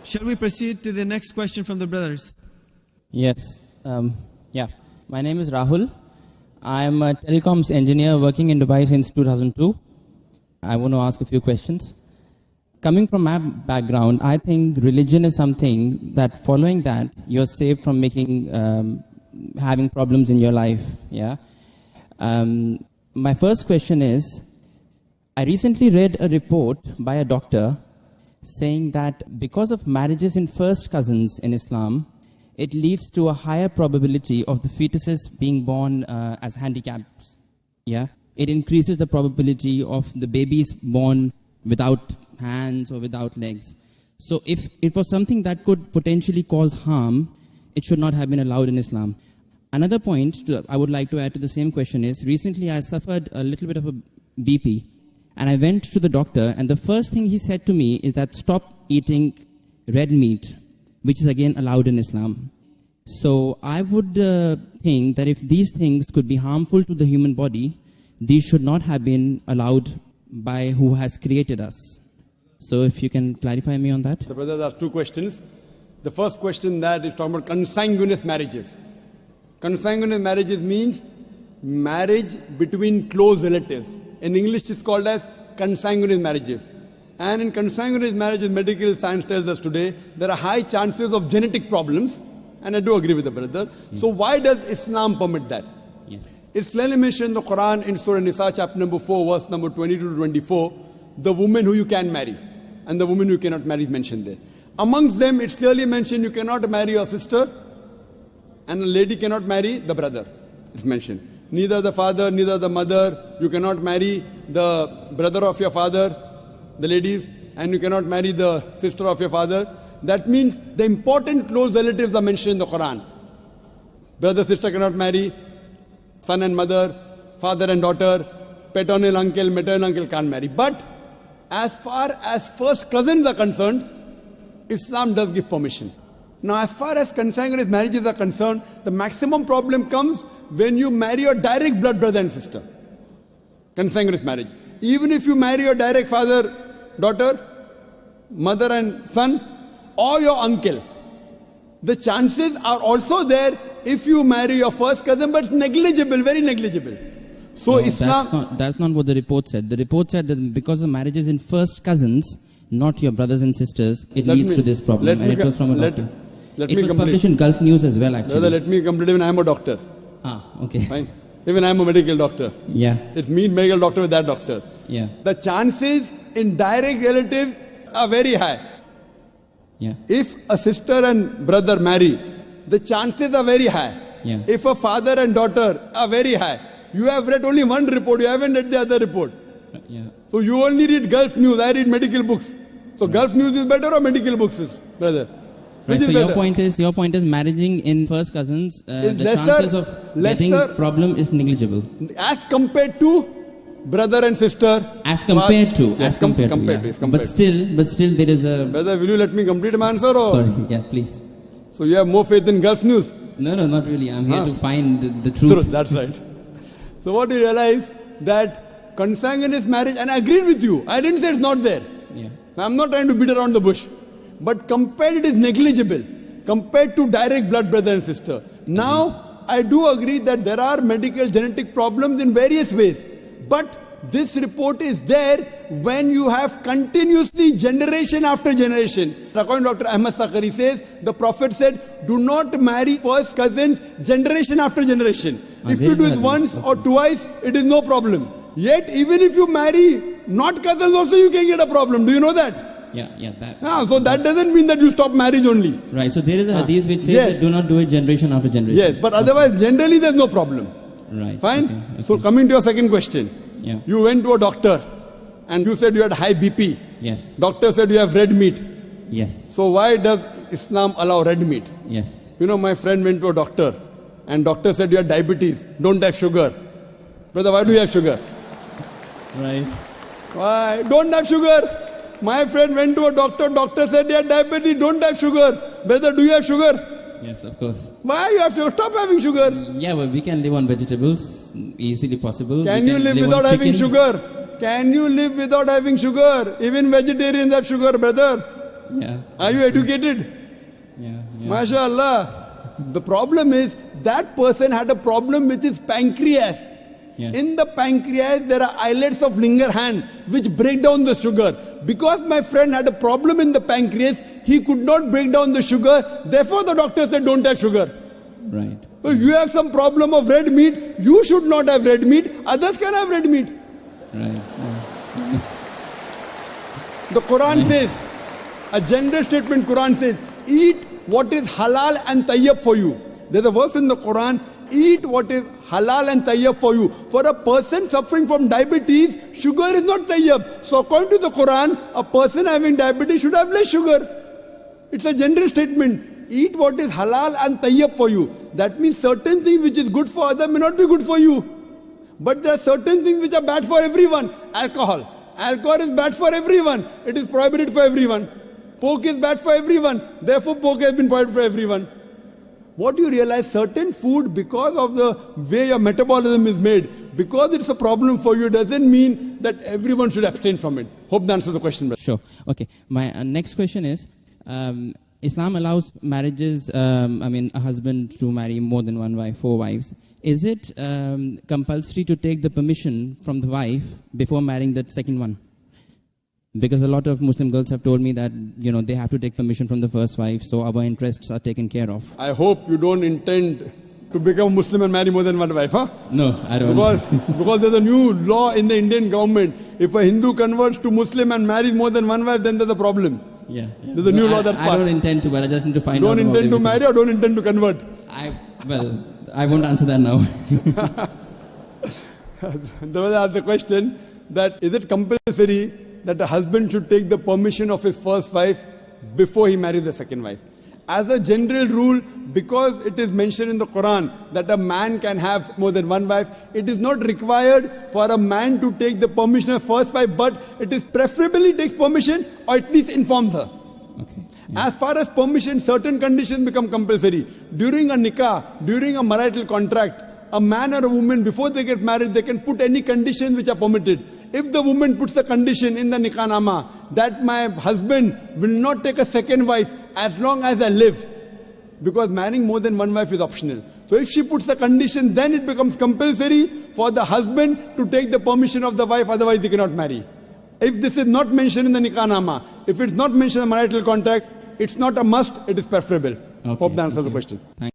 Shall we proceed to the next question from the brothers? Yes. My name is Rahul. I am a telecoms engineer working in Dubai since 2002. I want to ask a few questions. Coming from my background, I think religion is something that following that, you're safe from having problems in your life. Yeah. My first question is, I recently read a report by a doctor saying that because of marriages in first cousins in Islam, it leads to a higher probability of the fetuses being born as handicaps. Yeah. It increases the probability of the babies born without hands or without legs. So if it was something that could potentially cause harm, it should not have been allowed in Islam. Another point I would like to add to the same question is, recently I suffered a little bit of a BP, and I went to the doctor, and the first thing he said to me is that stop eating red meat, which is again allowed in Islam. So I would think that if these things could be harmful to the human body, these should not have been allowed by who has created us. So if you can clarify me on that. The brothers asked two questions. The first question that is talking about consanguineous marriages. Consanguineous marriages means marriage between close relatives. In English it's called as consanguineous marriages. And in consanguineous marriages, medical science tells us today, there are high chances of genetic problems. And I do agree with the brother. Yes. So why does Islam permit that? Yes. It's clearly mentioned in the Quran in Surah Nisa chapter number 4, verse number 22 to 24, the woman who you can marry and the woman who you cannot marry is mentioned there. Amongst them, it's clearly mentioned you cannot marry your sister and a lady cannot marry the brother. It's mentioned. Neither the father, neither the mother. You cannot marry the brother of your father, the ladies, and you cannot marry the sister of your father. That means the important close relatives are mentioned in the Quran. Brother, sister cannot marry, son and mother, father and daughter, paternal uncle, maternal uncle can't marry. But as far as first cousins are concerned, Islam does give permission. Now, as far as consanguineous marriages are concerned, the maximum problem comes when you marry your direct blood brother and sister. Consanguineous marriage. Even if you marry your direct father, daughter, mother and son, or your uncle, the chances are also there if you marry your first cousin, but it's negligible, very negligible. So no, Islam... That's not what the report said. The report said that because of marriages in first cousins, not your brothers and sisters, it leads to this problem. And it was from a doctor. It was published in Gulf News as well, actually. Brother, let me complete. Even I am a doctor. Okay. Fine. Even I am a medical doctor. Yeah. It means medical doctor with that doctor. Yeah. The chances in direct relatives are very high. Yeah. If a sister and brother marry, the chances are very high. Yeah. If a father and daughter are very high. You have read only one report, you haven't read the other report. Yeah. So you only read Gulf News, I read medical books. So Gulf News is better or medical books is brother? Right, so your point is marrying in first cousins, the chances of getting problem is negligible. As compared to brother and sister. As compared to. But still there is a... Brother, will you let me complete my answer? Or? Sorry, yeah, please. So you have more faith in Gulf News? No, not really. I'm here to find the truth. That's right. So what you realize that consanguineous marriage, and I agreed with you. I didn't say it's not there. Yeah. So I'm not trying to beat around the bush. But compared it is negligible. Compared to direct blood brother and sister. Now, I do agree that there are medical genetic problems in various ways. But this report is there when you have continuously generation after generation. According to Dr. Ahmad Sakari says, the Prophet said, do not marry first cousins generation after generation. If you do it once or twice, it is no problem. Yet, even if you marry not cousins also, you can get a problem. Do you know that? Yeah. So that doesn't mean that you stop marriage only. Right, so there is a hadith which says that do not do it generation after generation. Yes, but otherwise, generally there's no problem. Right. Fine? Okay. So coming to your second question. Yeah. You went to a doctor and you said you had high BP. Yes. Doctor said you have red meat. Yes. So why does Islam allow red meat? Yes. You know, my friend went to a doctor and doctor said you have diabetes, don't have sugar. Brother, why do you have sugar? Right. Why? Don't have sugar. My friend went to a doctor said you have diabetes, don't have sugar. Brother, do you have sugar? Yes, of course. Why you have sugar? Stop having sugar. Yeah, but we can live on vegetables, easily possible. Can you live without having sugar? Can you live without having sugar? Even vegetarians have sugar, brother. Yeah. Are you educated? Yeah. MashaAllah. The problem is that person had a problem with his pancreas. Yeah. In the pancreas, there are islets of Langerhans which break down the sugar. Because my friend had a problem in the pancreas, he could not break down the sugar. Therefore, the doctor said, don't have sugar. Right. So if you have some problem of red meat, you should not have red meat. Others can have red meat. Right. The Quran says, a general statement Quran says, eat what is halal and tayyib for you. There's a verse in the Quran, eat what is halal and tayyib for you. For a person suffering from diabetes, sugar is not tayyib. So according to the Quran, a person having diabetes should have less sugar. It's a general statement. Eat what is halal and tayyib for you. That means certain things which is good for others may not be good for you. But there are certain things which are bad for everyone. Alcohol. Alcohol is bad for everyone. It is prohibited for everyone. Pork is bad for everyone. Therefore, pork has been prohibited for everyone. What do you realize? Certain food, because of the way your metabolism is made, because it's a problem for you, doesn't mean that everyone should abstain from it. Hope that answers the question, brother. Sure. Okay. My next question is, Islam allows marriages, a husband to marry more than one wife, 4 wives. Is it compulsory to take the permission from the wife before marrying that second one? Because a lot of Muslim girls have told me that, they have to take permission from the first wife, so our interests are taken care of. I hope you don't intend to become Muslim and marry more than one wife, huh? No, I don't. Because there's a new law in the Indian government. If a Hindu converts to Muslim and marries more than one wife, then there's a problem. Yeah. There's a new law that's passed. I don't intend to, but I just need to find out. Don't intend to marry or don't intend to convert? I won't answer that now. There was the question that is it compulsory that a husband should take the permission of his first wife before he marries the second wife? As a general rule, because it is mentioned in the Quran that a man can have more than one wife, it is not required for a man to take the permission of first wife, but it is preferably takes permission or at least informs her. Okay. Yeah. As far as permission, certain conditions become compulsory. During a nikah, during a marital contract, a man or a woman, before they get married, they can put any conditions which are permitted. If the woman puts a condition in the nikah nama that my husband will not take a second wife as long as I live, because marrying more than one wife is optional. So if she puts the condition, then it becomes compulsory for the husband to take the permission of the wife, otherwise he cannot marry. If this is not mentioned in the nikah nama, if it's not mentioned in the marital contract, it's not a must, it is preferable. Okay. Hope that answers the question. Thank